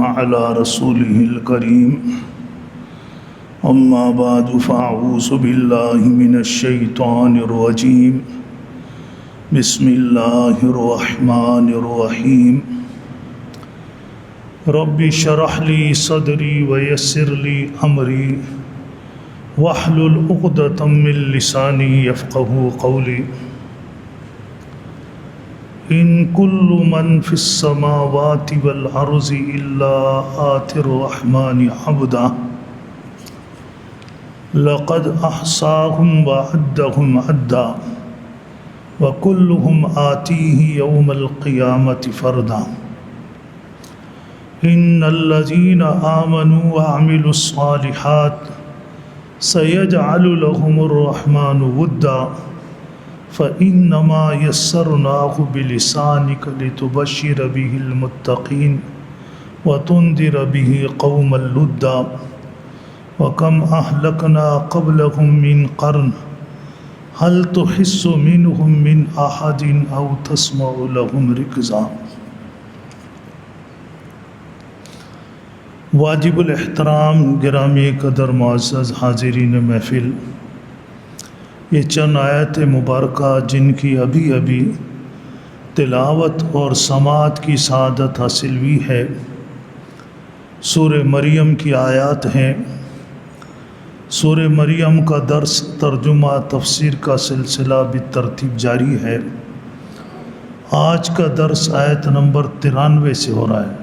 على رسوله الكريم أما بعد فأعوذ بالله من الشيطان الرجيم بسم الله الرحمن الرحيم رب اشرح لي صدري ويسر لي أمري واحلل عقدة من لساني يفقهوا قولي إن كل من في السماوات والأرض إلا آتي الرحمن عبدا لقد أحصاهم وعدهم عدا وكلهم آتيه يوم القيامة فردا إن الذين آمنوا وعملوا الصالحات سيجعل لهم الرحمن ودا فإنما يسرناه بلسانك لتبشر به المتقين وتنذر به قوما لدا وكم أهلكنا قبلهم من قرن هل تحس منهم من أحد أو تسمع لهم ركزا۔ واجب الاحترام گرامی قدر معزز حاضرین محفل، یہ چند آیت مبارکہ جن کی ابھی تلاوت اور سماعت کی سعادت حاصل ہوئی ہے، سورہ مریم کی آیات ہیں۔ سورہ مریم کا درس، ترجمہ، تفسیر کا سلسلہ بالترتیب جاری ہے۔ آج کا درس آیت نمبر 93 سے ہو رہا ہے،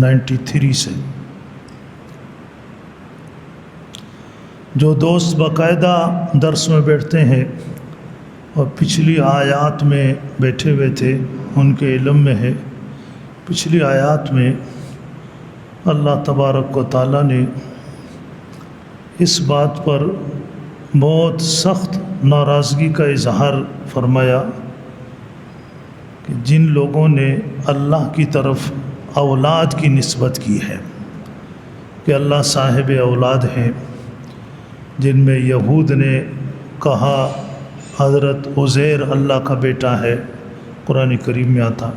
93 سے۔ جو دوست باقاعدہ درس میں بیٹھتے ہیں اور پچھلی آیات میں بیٹھے ہوئے تھے، ان کے علم میں ہے، پچھلی آیات میں اللہ تبارک و تعالیٰ نے اس بات پر بہت سخت ناراضگی کا اظہار فرمایا کہ جن لوگوں نے اللہ کی طرف اولاد کی نسبت کی ہے کہ اللہ صاحب اولاد ہیں، جن میں یہود نے کہا حضرت عزیر اللہ کا بیٹا ہے، قرآن کریم میں آتا۔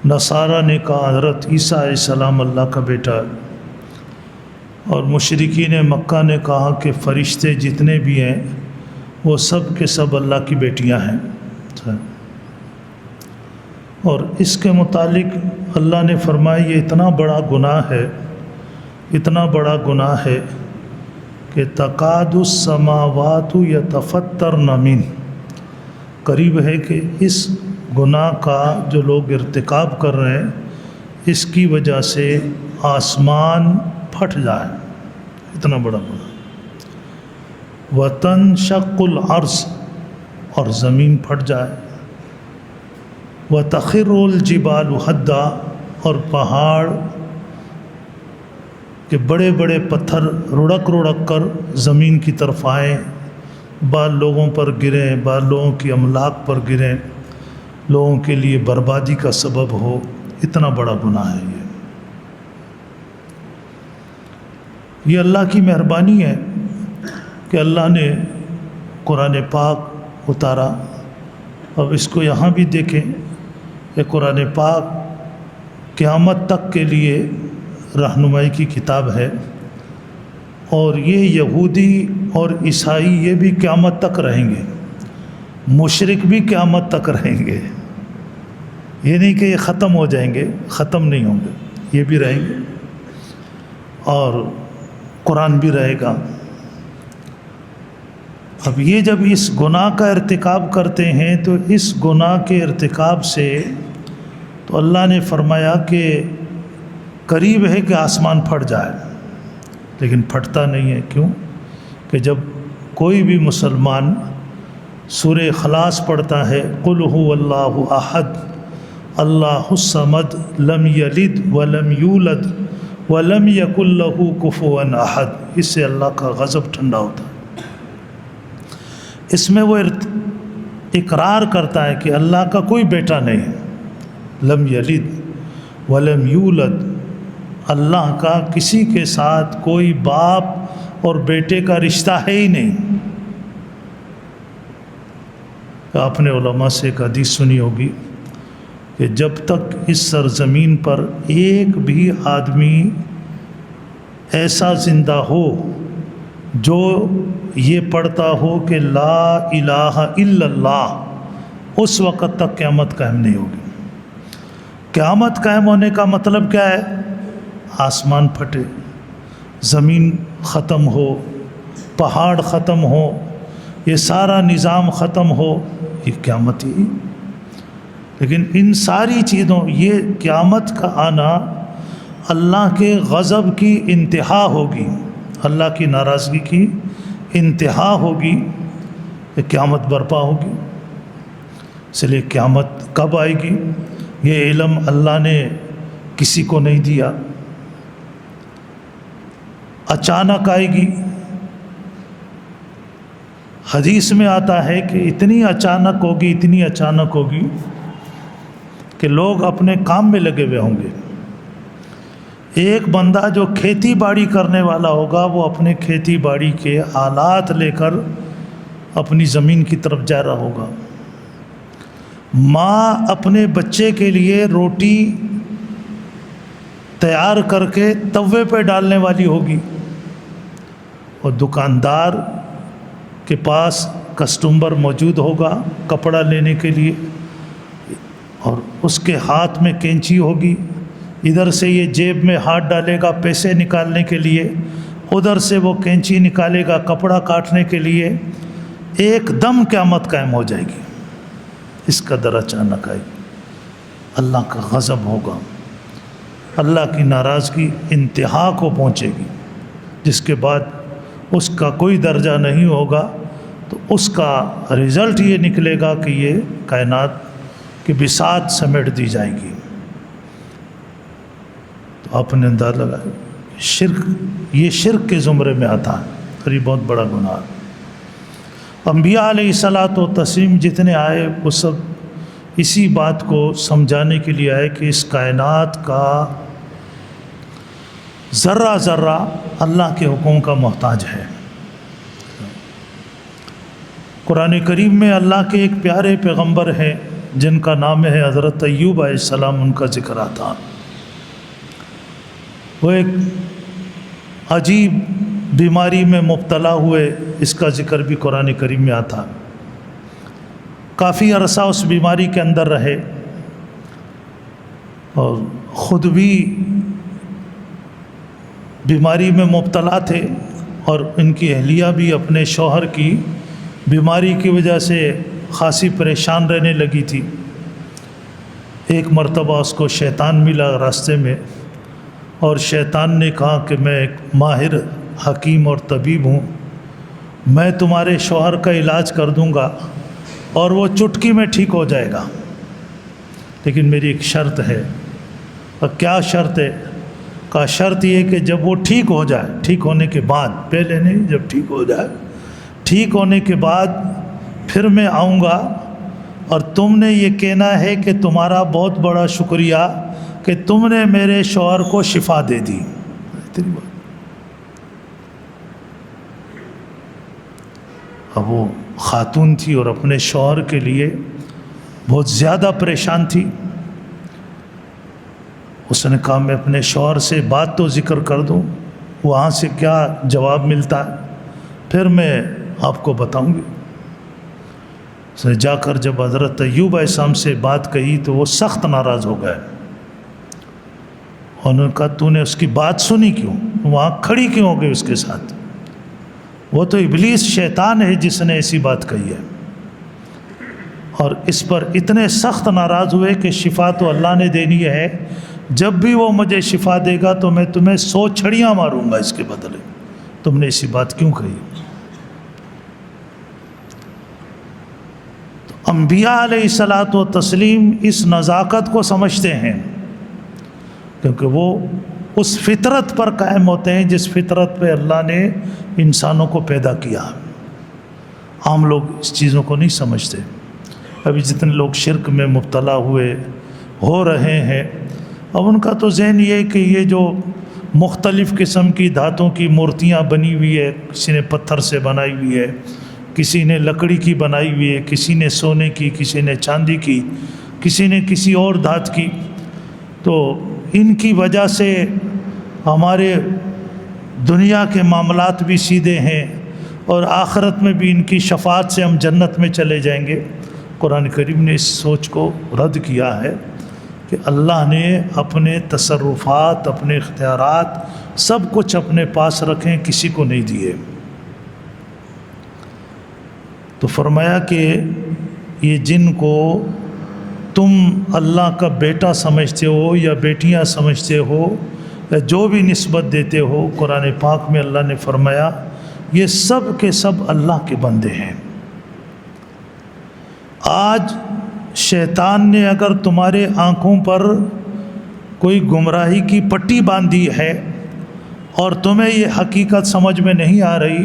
نصارہ نے کہا حضرت عیسیٰ علیہ السلام اللہ کا بیٹا ہے، اور مشرکین مکہ نے کہا کہ فرشتے جتنے بھی ہیں وہ سب کے سب اللہ کی بیٹیاں ہیں۔ اور اس کے متعلق اللہ نے فرمایا یہ اتنا بڑا گناہ ہے، اتنا بڑا گناہ ہے کہ تکاد السماوات یتفطرن منہ، قریب ہے کہ اس گناہ کا جو لوگ ارتکاب کر رہے ہیں اس کی وجہ سے آسمان پھٹ جائے، اتنا بڑا گناہ۔ وتنشق الارض، اور زمین پھٹ جائے۔ وتخر الجبال حدا، اور پہاڑ کہ بڑے بڑے پتھر رڑک کر زمین کی طرف آئیں، بعض لوگوں پر گریں، بعض لوگوں کی املاک پر گریں، لوگوں کے لیے بربادی کا سبب ہو، اتنا بڑا گناہ ہے یہ اللہ کی مہربانی ہے کہ اللہ نے قرآن پاک اتارا۔ اب اس کو یہاں بھی دیکھیں کہ قرآن پاک قیامت تک کے لیے رہنمائی کی کتاب ہے، اور یہ یہودی اور عیسائی یہ بھی قیامت تک رہیں گے، مشرک بھی قیامت تک رہیں گے، یہ نہیں کہ یہ ختم ہو جائیں گے، ختم نہیں ہوں گے، یہ بھی رہیں گے اور قرآن بھی رہے گا۔ اب یہ جب اس گناہ کا ارتکاب کرتے ہیں تو اس گناہ کے ارتکاب سے تو اللہ نے فرمایا کہ قریب ہے کہ آسمان پھٹ جائے، لیکن پھٹتا نہیں ہے۔ کیوں؟ کہ جب کوئی بھی مسلمان سورہ اخلاص پڑھتا ہے، قل هو اللہ احد اللہ الصمد لم یلد ولم یولد ولم یکن لہ کفوا احد، اس سے اللہ کا غضب ٹھنڈا ہوتا ہے۔ اس میں وہ اقرار کرتا ہے کہ اللہ کا کوئی بیٹا نہیں، لم یلد ولم یولد، اللہ کا کسی کے ساتھ کوئی باپ اور بیٹے کا رشتہ ہے ہی نہیں۔ آپ نے علماء سے ایک حدیث سنی ہوگی، کہ جب تک اس سرزمین پر ایک بھی آدمی ایسا زندہ ہو جو یہ پڑھتا ہو کہ لا الہ الا اللہ، اس وقت تک قیامت قائم نہیں ہوگی۔ قیامت قائم ہونے کا مطلب کیا ہے؟ آسمان پھٹے، زمین ختم ہو، پہاڑ ختم ہو، یہ سارا نظام ختم ہو، یہ قیامت ہی۔ لیکن ان ساری چیزوں، یہ قیامت کا آنا اللہ کے غضب کی انتہا ہوگی، اللہ کی ناراضگی کی انتہا ہوگی، کہ قیامت برپا ہوگی۔ اس لیے قیامت کب آئے گی یہ علم اللہ نے کسی کو نہیں دیا، اچانک آئے گی۔ حدیث میں آتا ہے کہ اتنی اچانک ہوگی، اتنی اچانک ہوگی کہ لوگ اپنے کام میں لگے ہوئے ہوں گے۔ ایک بندہ جو کھیتی باڑی کرنے والا ہوگا وہ اپنے کھیتی باڑی کے آلات لے کر اپنی زمین کی طرف جا رہا ہوگا۔ ماں اپنے بچے کے لیے روٹی تیار کر کے توے پہ ڈالنے والی ہوگی، اور دکاندار کے پاس کسٹمر موجود ہوگا کپڑا لینے کے لیے، اور اس کے ہاتھ میں کینچی ہوگی، ادھر سے یہ جیب میں ہاتھ ڈالے گا پیسے نکالنے کے لیے، ادھر سے وہ کینچی نکالے گا کپڑا کاٹنے کے لیے۔ ایک دم قیامت قائم ہو جائے گی، اس قدر اچانک آئے گی۔ اللہ کا غضب ہوگا، اللہ کی ناراضگی انتہا کو پہنچے گی، جس کے بعد اس کا کوئی درجہ نہیں ہوگا، تو اس کا رزلٹ یہ نکلے گا کہ یہ کائنات کی بساط سمیٹ دی جائے گی۔ تو آپ نے اندازہ لگایا شرک، یہ شرک کے زمرے میں آتا ہے، اور یہ بہت بڑا گناہ ہے۔ انبیاء علیہ الصلاۃ والتسلیم جتنے آئے وہ سب اسی بات کو سمجھانے کے لیے آئے کہ اس کائنات کا ذرہ ذرہ اللہ کے حکم کا محتاج ہے۔ قرآن کریم میں اللہ کے ایک پیارے پیغمبر ہیں جن کا نام ہے حضرت ایوب علیہ السلام، ان کا ذکر آتا۔ وہ ایک عجیب بیماری میں مبتلا ہوئے، اس کا ذکر بھی قرآن کریم میں آتا۔ کافی عرصہ اس بیماری کے اندر رہے، اور خود بھی بیماری میں مبتلا تھے، اور ان کی اہلیہ بھی اپنے شوہر کی بیماری کی وجہ سے خاصی پریشان رہنے لگی تھی۔ ایک مرتبہ اس کو شیطان ملا راستے میں، اور شیطان نے کہا کہ میں ایک ماہر حکیم اور طبیب ہوں، میں تمہارے شوہر کا علاج کر دوں گا اور وہ چٹکی میں ٹھیک ہو جائے گا، لیکن میری ایک شرط ہے۔ اور کیا شرط ہے؟ کا شرط یہ کہ جب وہ ٹھیک ہو جائے، ٹھیک ہونے کے بعد، پہلے نہیں، جب ٹھیک ہو جائے، ٹھیک ہونے کے بعد پھر میں آؤں گا، اور تم نے یہ کہنا ہے کہ تمہارا بہت بڑا شکریہ کہ تم نے میرے شوہر کو شفا دے دی۔ اب وہ خاتون تھی اور اپنے شوہر کے لیے بہت زیادہ پریشان تھی۔ اس نے کہا میں اپنے شوہر سے بات تو ذکر کر دوں، وہاں سے کیا جواب ملتا ہے پھر میں آپ کو بتاؤں گی۔ اس نے جا کر جب حضرت ایوب علیہ السلام سے بات کہی تو وہ سخت ناراض ہو گئے، اور انہوں نے کہا تو نے اس کی بات سنی کیوں، وہاں کھڑی کیوں ہو گئی اس کے ساتھ؟ وہ تو ابلیس شیطان ہے جس نے ایسی بات کہی ہے۔ اور اس پر اتنے سخت ناراض ہوئے کہ شفا تو اللہ نے دینی ہے، جب بھی وہ مجھے شفا دے گا تو میں تمہیں 100 چھڑیاں ماروں گا اس کے بدلے، تم نے ایسی بات کیوں کہی؟ تو انبیاء علیہ الصلاۃ والتسلیم اس نزاکت کو سمجھتے ہیں، کیونکہ وہ اس فطرت پر قائم ہوتے ہیں جس فطرت پہ اللہ نے انسانوں کو پیدا کیا۔ عام لوگ اس چیزوں کو نہیں سمجھتے۔ ابھی جتنے لوگ شرک میں مبتلا ہو رہے ہیں، اب ان کا تو ذہن یہ ہے کہ یہ جو مختلف قسم کی دھاتوں کی مورتیاں بنی ہوئی ہے، کسی نے پتھر سے بنائی ہوئی ہے، کسی نے لکڑی کی بنائی ہوئی ہے، کسی نے سونے کی، کسی نے چاندی کی، کسی نے کسی اور دھات کی، تو ان کی وجہ سے ہمارے دنیا کے معاملات بھی سیدھے ہیں اور آخرت میں بھی ان کی شفاعت سے ہم جنت میں چلے جائیں گے۔ قرآن کریم نے اس سوچ کو رد کیا ہے کہ اللہ نے اپنے تصرفات، اپنے اختیارات سب کچھ اپنے پاس رکھیں، کسی کو نہیں دیے۔ تو فرمایا کہ یہ جن کو تم اللہ کا بیٹا سمجھتے ہو یا بیٹیاں سمجھتے ہو یا جو بھی نسبت دیتے ہو، قرآن پاک میں اللہ نے فرمایا یہ سب کے سب اللہ کے بندے ہیں۔ آج شیطان نے اگر تمہارے آنکھوں پر کوئی گمراہی کی پٹی باندھی ہے اور تمہیں یہ حقیقت سمجھ میں نہیں آ رہی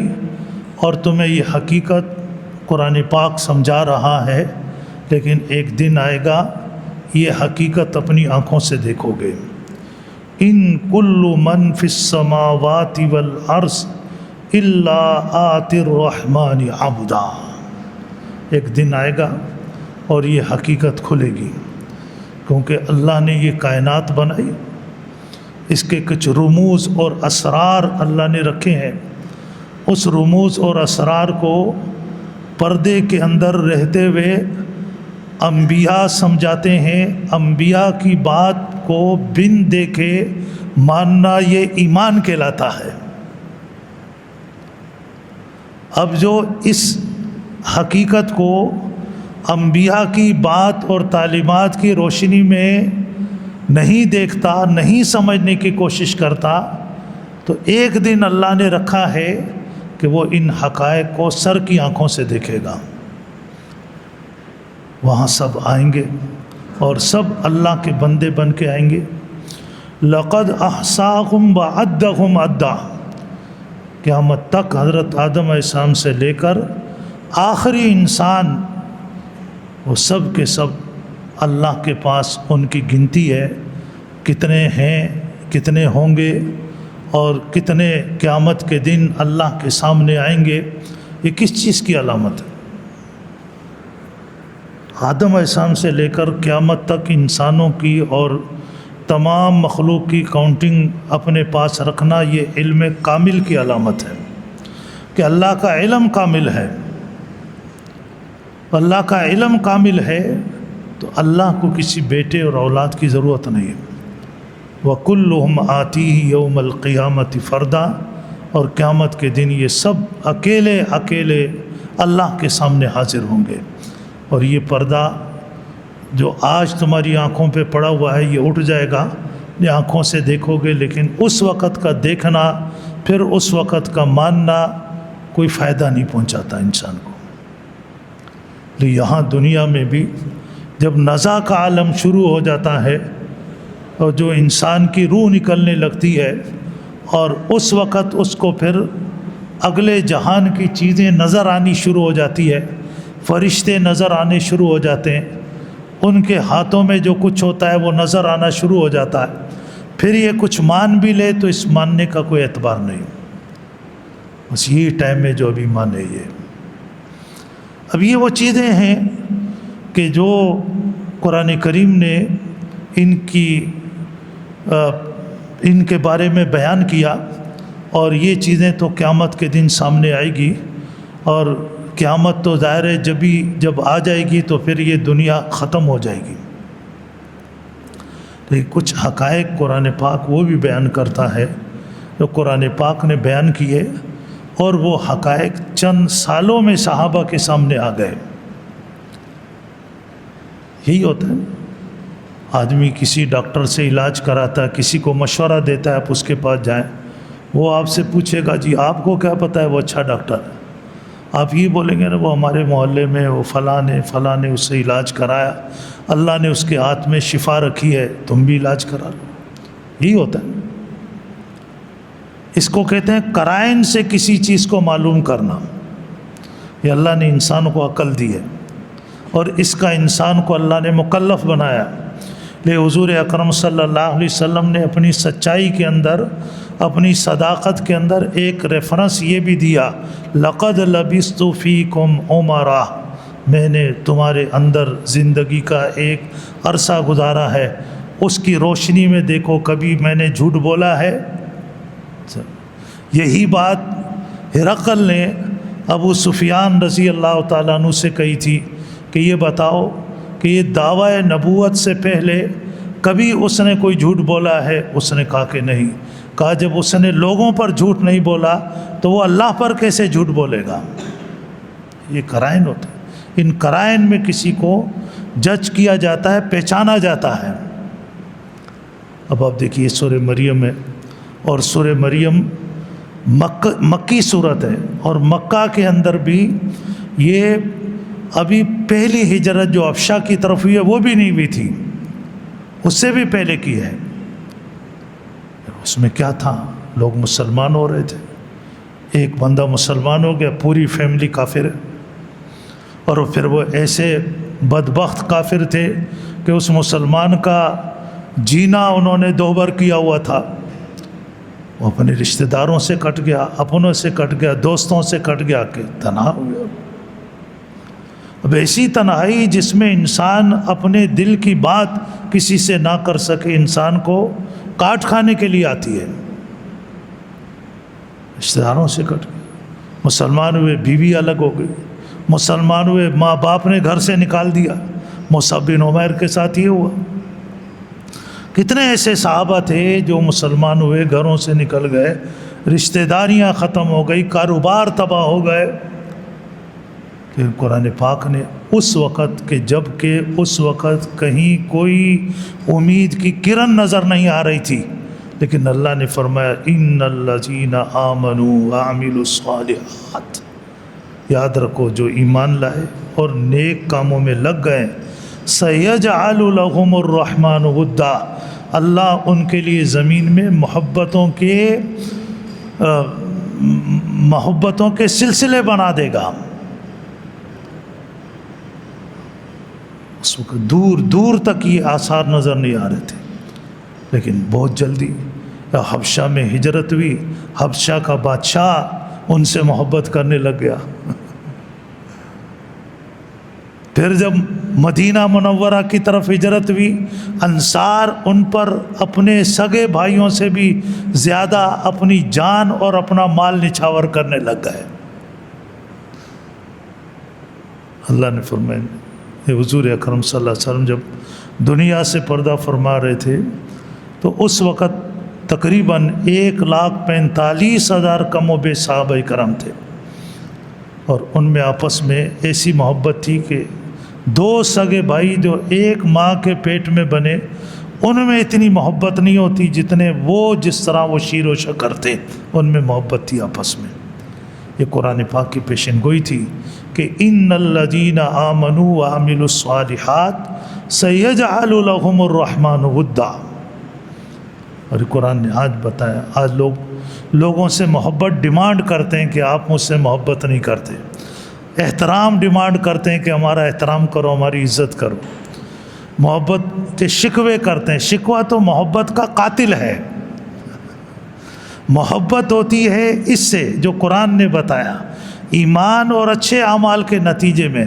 اور تمہیں یہ حقیقت قرآن پاک سمجھا رہا ہے، لیکن ایک دن آئے گا یہ حقیقت اپنی آنکھوں سے دیکھو گے۔ ان کل من فی السماوات والارض الا آتی الرحمن عبدا، ایک دن آئے گا اور یہ حقیقت کھلے گی، کیونکہ اللہ نے یہ کائنات بنائی، اس کے کچھ رموز اور اسرار اللہ نے رکھے ہیں۔ اس رموز اور اسرار کو پردے کے اندر رہتے ہوئے انبیاء سمجھاتے ہیں۔ انبیاء کی بات کو بن دیکھے ماننا یہ ایمان کہلاتا ہے۔ اب جو اس حقیقت کو انبیاء کی بات اور تعلیمات کی روشنی میں نہیں دیکھتا، نہیں سمجھنے کی کوشش کرتا، تو ایک دن اللہ نے رکھا ہے کہ وہ ان حقائق کو سر کی آنکھوں سے دیکھے گا۔ وہاں سب آئیں گے اور سب اللہ کے بندے بن کے آئیں گے۔ لقد احصاهم وعدهم عدا، قیامت تک حضرت آدم علیہ السلام سے لے کر آخری انسان، وہ سب کے سب اللہ کے پاس ان کی گنتی ہے، کتنے ہیں، کتنے ہوں گے اور کتنے قیامت کے دن اللہ کے سامنے آئیں گے۔ یہ کس چیز کی علامت ہے؟ آدم علیہ السلام سے لے کر قیامت تک انسانوں کی اور تمام مخلوق کی کاؤنٹنگ اپنے پاس رکھنا، یہ علم کامل کی علامت ہے کہ اللہ کا علم کامل ہے۔ اللہ کا علم کامل ہے تو اللہ کو کسی بیٹے اور اولاد کی ضرورت نہیں ہے۔ وَكُلُّهُمْ آتِيهِ يَوْمَ الْقِيَامَةِ فَرْدًا، اور قیامت کے دن یہ سب اکیلے اکیلے اللہ کے سامنے حاضر ہوں گے۔ اور یہ پردہ جو آج تمہاری آنکھوں پہ پڑا ہوا ہے یہ اٹھ جائے گا، یہ آنکھوں سے دیکھو گے، لیکن اس وقت کا دیکھنا پھر اس وقت کا ماننا کوئی فائدہ نہیں پہنچاتا انسان کو۔ یہاں دنیا میں بھی جب نزا کا عالم شروع ہو جاتا ہے اور جو انسان کی روح نکلنے لگتی ہے، اور اس وقت اس کو پھر اگلے جہان کی چیزیں نظر آنی شروع ہو جاتی ہے، فرشتے نظر آنے شروع ہو جاتے ہیں، ان کے ہاتھوں میں جو کچھ ہوتا ہے وہ نظر آنا شروع ہو جاتا ہے، پھر یہ کچھ مان بھی لے تو اس ماننے کا کوئی اعتبار نہیں، بس یہی ٹائم ہے جو ابھی مانے۔ یہ اب یہ وہ چیزیں ہیں کہ جو قرآن کریم نے ان کے بارے میں بیان کیا، اور یہ چیزیں تو قیامت کے دن سامنے آئے گی، اور قیامت تو ظاہر ہے جب آ جائے گی تو پھر یہ دنیا ختم ہو جائے گی، لیکن کچھ حقائق قرآن پاک وہ بھی بیان کرتا ہے جو قرآن پاک نے بیان کیے، اور وہ حقائق چند سالوں میں صحابہ کے سامنے آ گئے۔ یہی ہوتا ہے، آدمی کسی ڈاکٹر سے علاج کراتا ہے، کسی کو مشورہ دیتا ہے، آپ اس کے پاس جائیں، وہ آپ سے پوچھے گا جی آپ کو کیا پتہ ہے وہ اچھا ڈاکٹر ہے، آپ یہ بولیں گے نا وہ ہمارے محلے میں وہ فلاں نے اس سے علاج کرایا، اللہ نے اس کے ہاتھ میں شفا رکھی ہے، تم بھی علاج کرا لو۔ یہی ہوتا ہے، اس کو کہتے ہیں قرائن سے کسی چیز کو معلوم کرنا۔ یہ اللہ نے انسان کو عقل دی ہے، اور اس کا انسان کو اللہ نے مکلف بنایا۔ لے حضور اکرم صلی اللہ علیہ وسلم نے اپنی سچائی کے اندر، اپنی صداقت کے اندر ایک ریفرنس یہ بھی دیا، لقد لبثت فیکم عمرا، میں نے تمہارے اندر زندگی کا ایک عرصہ گزارا ہے، اس کی روشنی میں دیکھو کبھی میں نے جھوٹ بولا ہے؟ یہی بات ہرقل نے ابو سفیان رضی اللہ تعالیٰ عنہ سے کہی تھی کہ یہ بتاؤ کہ یہ دعویٰ نبوت سے پہلے کبھی اس نے کوئی جھوٹ بولا ہے؟ اس نے کہا کہ نہیں۔ کہا جب اس نے لوگوں پر جھوٹ نہیں بولا تو وہ اللہ پر کیسے جھوٹ بولے گا؟ یہ قرائن ہوتے ہیں، ان قرائن میں کسی کو جج کیا جاتا ہے، پہچانا جاتا ہے۔ اب آپ دیکھیے سورہ مریم ہے، اور سورہ مریم مکی صورت ہے، اور مکہ کے اندر بھی یہ ابھی پہلی ہجرت جو افشا کی طرف ہوئی ہے وہ بھی نہیں ہوئی تھی، اس سے بھی پہلے کی ہے۔ اس میں کیا تھا؟ لوگ مسلمان ہو رہے تھے، ایک بندہ مسلمان ہو گیا، پوری فیملی کافر ہے، اور پھر وہ ایسے بدبخت کافر تھے کہ اس مسلمان کا جینا انہوں نے دوبر کیا ہوا تھا، وہ اپنے رشتہ داروں سے کٹ گیا، اپنوں سے کٹ گیا، دوستوں سے کٹ گیا، کہ تنہا ہو گیا۔ اب ایسی تنہائی جس میں انسان اپنے دل کی بات کسی سے نہ کر سکے، انسان کو کاٹ کھانے کے لیے آتی ہے۔ رشتہ داروں سے کٹ گئے، مسلمان ہوئے بیوی الگ ہو گئی، مسلمان ہوئے ماں باپ نے گھر سے نکال دیا۔ مصعب بن عمیر کے ساتھ یہ ہوا۔ کتنے ایسے صحابہ تھے جو مسلمان ہوئے، گھروں سے نکل گئے، رشتہ داریاں ختم ہو گئی، کاروبار تباہ ہو گئے، کہ قرآن پاک نے اس وقت کہ جب کہ اس وقت کہیں کوئی امید کی کرن نظر نہیں آ رہی تھی، لیکن اللہ نے فرمایا ان الذین آمنوا وعملوا الصالحات، یاد رکھو جو ایمان لائے اور نیک کاموں میں لگ گئے، سیجعل لهم الرحمن ودا، اللہ ان کے لیے زمین میں محبتوں کے سلسلے بنا دے گا۔ اس وقت دور دور تک یہ آثار نظر نہیں آ رہے تھے، لیکن بہت جلدی حبشہ میں ہجرت ہوئی، حبشہ کا بادشاہ ان سے محبت کرنے لگ گیا۔ پھر جب مدینہ منورہ کی طرف ہجرت ہوئی، انصار ان پر اپنے سگے بھائیوں سے بھی زیادہ اپنی جان اور اپنا مال نچھاور کرنے لگ گئے۔ اللہ نے فرمایا، حضور اکرم صلی اللہ علیہ وسلم جب دنیا سے پردہ فرما رہے تھے تو اس وقت تقریباً 1,45,000 کم و بیش صحابہ کرام تھے، اور ان میں آپس میں ایسی محبت تھی کہ دو سگے بھائی جو ایک ماں کے پیٹ میں بنے، ان میں اتنی محبت نہیں ہوتی جتنے وہ جس طرح وہ شیر و شکر تھے، ان میں محبت تھی آپس میں۔ یہ قرآن پاک کی پیشن گوئی تھی کہ ان الذین آمنوا وعملوا الصالحات سیجعل لهم الرحمن ودا، اور قرآن نے آج بتایا، آج لوگوں سے محبت ڈیمانڈ کرتے ہیں کہ آپ مجھ سے محبت نہیں کرتے، احترام ڈیمانڈ کرتے ہیں کہ ہمارا احترام کرو، ہماری عزت کرو، محبت کے شکوے کرتے ہیں۔ شکوہ تو محبت کا قاتل ہے۔ محبت ہوتی ہے اس سے جو قرآن نے بتایا، ایمان اور اچھے اعمال کے نتیجے میں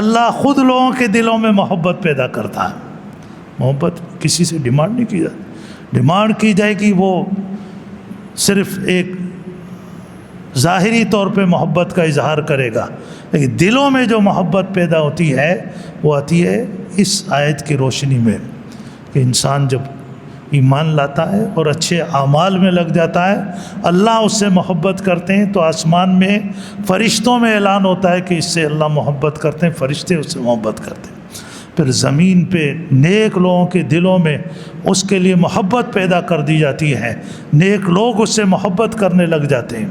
اللہ خود لوگوں کے دلوں میں محبت پیدا کرتا ہے۔ محبت کسی سے ڈیمانڈ نہیں کی جاتی، ڈیمانڈ کی جائے گی وہ صرف ایک ظاہری طور پہ محبت کا اظہار کرے گا، لیکن دلوں میں جو محبت پیدا ہوتی ہے وہ آتی ہے اس آیت کی روشنی میں، کہ انسان جب ایمان لاتا ہے اور اچھے اعمال میں لگ جاتا ہے، اللہ اس سے محبت کرتے ہیں، تو آسمان میں فرشتوں میں اعلان ہوتا ہے کہ اس سے اللہ محبت کرتے ہیں، فرشتے اس سے محبت کرتے ہیں۔ پھر زمین پہ نیک لوگوں کے دلوں میں اس کے لیے محبت پیدا کر دی جاتی ہے، نیک لوگ اس سے محبت کرنے لگ جاتے ہیں۔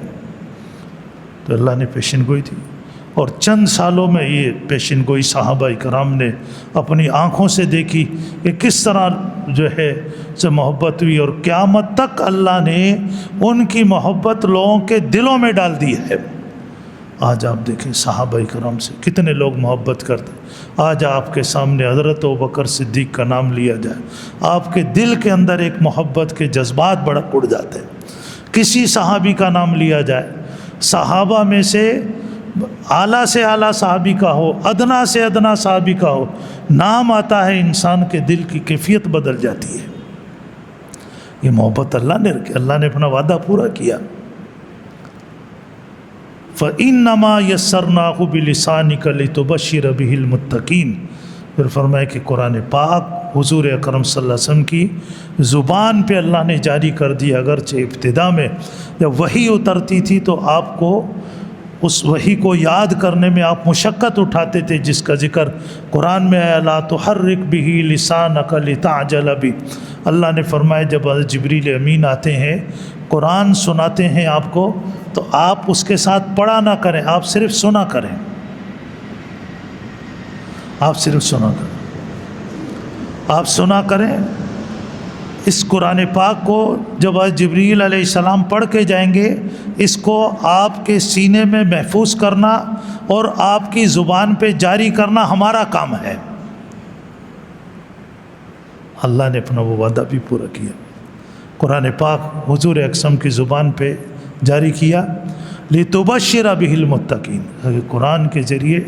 تو اللہ نے پیشن گوئی تھی، اور چند سالوں میں یہ پیشن گوئی صحابہ کرام نے اپنی آنکھوں سے دیکھی کہ کس طرح جو ہے سے محبت ہوئی، اور قیامت تک اللہ نے ان کی محبت لوگوں کے دلوں میں ڈال دی ہے۔ آج آپ دیکھیں صحابہ کرام سے کتنے لوگ محبت کرتے ہیں۔ آج آپ کے سامنے حضرت ابوبکر صدیق کا نام لیا جائے، آپ کے دل کے اندر ایک محبت کے جذبات بڑک اڑ جاتے ہیں۔ کسی صحابی کا نام لیا جائے، صحابہ میں سے اعلیٰ سے اعلیٰ صحابی کا ہو، ادنا سے ادنا صحابی کا ہو، نام آتا ہے انسان کے دل کی کیفیت بدل جاتی ہے۔ یہ محبت اللہ نے رکھی، اللہ نے اپنا وعدہ پورا کیا۔ فَإِنَّمَا يَسَّرْنَاهُ بِلِسَانِكَ لِتُبَشِّرَ بِهِ الْمُتَّقِينَ۔ پھر فرمایا کہ قرآن پاک حضور اکرم صلی اللہ علیہ وسلم کی زبان پہ اللہ نے جاری کر دیا، اگرچہ ابتدا میں جب وحی اترتی تھی تو آپ کو اس وحی کو یاد کرنے میں آپ مشقت اٹھاتے تھے، جس کا ذکر قرآن میں آیا، لا تحرک بہ لسانک لتعجل بہ۔ اللہ نے فرمایا جب جبریل امین آتے ہیں قرآن سناتے ہیں آپ کو تو آپ اس کے ساتھ پڑھا نہ کریں، آپ صرف سنا کریں، آپ صرف سنا کریں، آپ سنا کریں۔ اس قرآن پاک کو جب جبریل علیہ السلام پڑھ کے جائیں گے، اس کو آپ کے سینے میں محفوظ کرنا اور آپ کی زبان پہ جاری کرنا ہمارا کام ہے۔ اللہ نے اپنا وہ وعدہ بھی پورا کیا، قرآن پاک حضور اکرم کی زبان پہ جاری کیا، لِتُبَشِّرَ بِهِ الْمُتَّقِينَ۔ قرآن کے ذریعے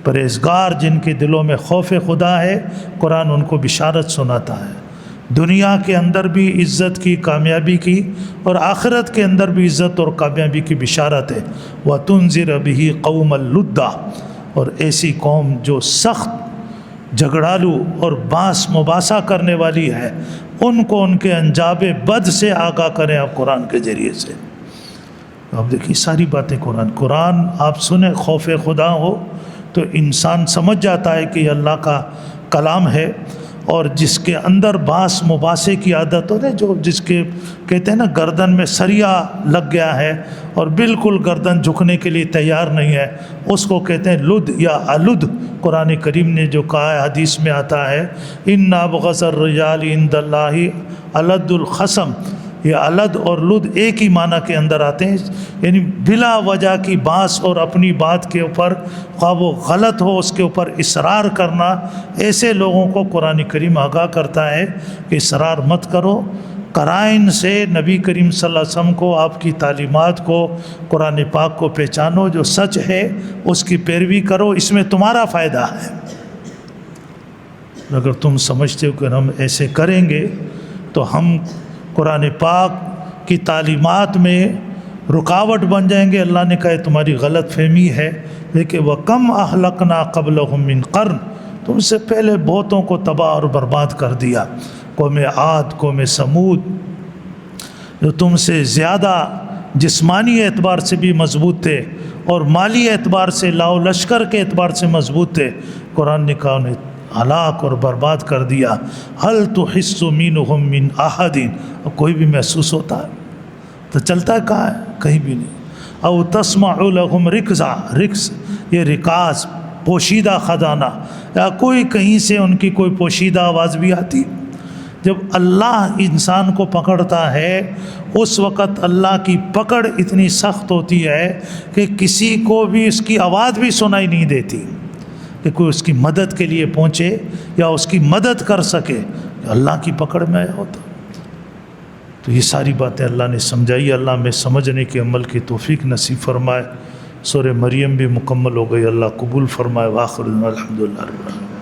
پرہیزگار جن کے دلوں میں خوف خدا ہے، قرآن ان کو بشارت سناتا ہے، دنیا کے اندر بھی عزت کی، کامیابی کی، اور آخرت کے اندر بھی عزت اور کامیابی کی بشارت ہے۔ وَتُنذِرَ بِهِ قَوْمًا لُدًّا، اور ایسی قوم جو سخت جھگڑالو اور باس مباحثہ کرنے والی ہے، ان کو ان کے انجام بد سے آگاہ کریں آپ قرآن کے ذریعے سے۔ آپ دیکھیے ساری باتیں قرآن آپ سنیں، خوف خدا ہو تو انسان سمجھ جاتا ہے کہ یہ اللہ کا کلام ہے۔ اور جس کے اندر باس مباحثے کی عادت ہوتی ہے، جو جس کے کہتے ہیں نا گردن میں سریا لگ گیا ہے اور بالکل گردن جھکنے کے لیے تیار نہیں ہے، اس کو کہتے ہیں لد یا الد۔ قرآن کریم نے جو کہا ہے، حدیث میں آتا ہے، ان ابغض الرجال عند اللہ الد الخصم۔ یہ الد اور لد ایک ہی معنی کے اندر آتے ہیں، یعنی بلا وجہ کی باس اور اپنی بات کے اوپر خواہ وہ غلط ہو اس کے اوپر اصرار کرنا۔ ایسے لوگوں کو قرآن کریم آگاہ کرتا ہے کہ اصرار مت کرو، قرائن سے نبی کریم صلی اللہ علیہ وسلم کو، آپ کی تعلیمات کو، قرآن پاک کو پہچانو، جو سچ ہے اس کی پیروی کرو، اس میں تمہارا فائدہ ہے۔ اگر تم سمجھتے ہو کہ ہم ایسے کریں گے تو ہم قرآن پاک کی تعلیمات میں رکاوٹ بن جائیں گے، اللہ نے کہا تمہاری غلط فہمی ہے۔ لیکن وَكَمْ أَهْلَكْنَا قَبْلَهُمْ مِنْ قَرْنٍ، تم سے پہلے بہتوں کو تباہ اور برباد کر دیا، قوم عاد، قوم سمود، جو تم سے زیادہ جسمانی اعتبار سے بھی مضبوط تھے اور مالی اعتبار سے، لاؤ لشکر کے اعتبار سے مضبوط تھے، قرآن نے کہا انہیں ہلاک اور برباد کر دیا۔ هل تحس منهم من احد، اب کوئی بھی محسوس ہوتا ہے تو چلتا ہے کہاں ہے؟ کہیں بھی نہیں۔ او تسمع لهم رکزا، رکز یہ رکاز پوشیدہ خزانہ، یا کوئی کہیں سے ان کی کوئی پوشیدہ آواز بھی آتی۔ جب اللہ انسان کو پکڑتا ہے اس وقت اللہ کی پکڑ اتنی سخت ہوتی ہے کہ کسی کو بھی اس کی آواز بھی سنائی نہیں دیتی کہ کوئی اس کی مدد کے لیے پہنچے یا اس کی مدد کر سکے، اللہ کی پکڑ میں آیا ہوتا۔ تو یہ ساری باتیں اللہ نے سمجھائی، اللہ میں سمجھنے کے عمل کی توفیق نصیب فرمائے۔ سورہ مریم بھی مکمل ہو گئی، اللہ قبول فرمائے۔ وآخر الحمدللہ رب العالمین۔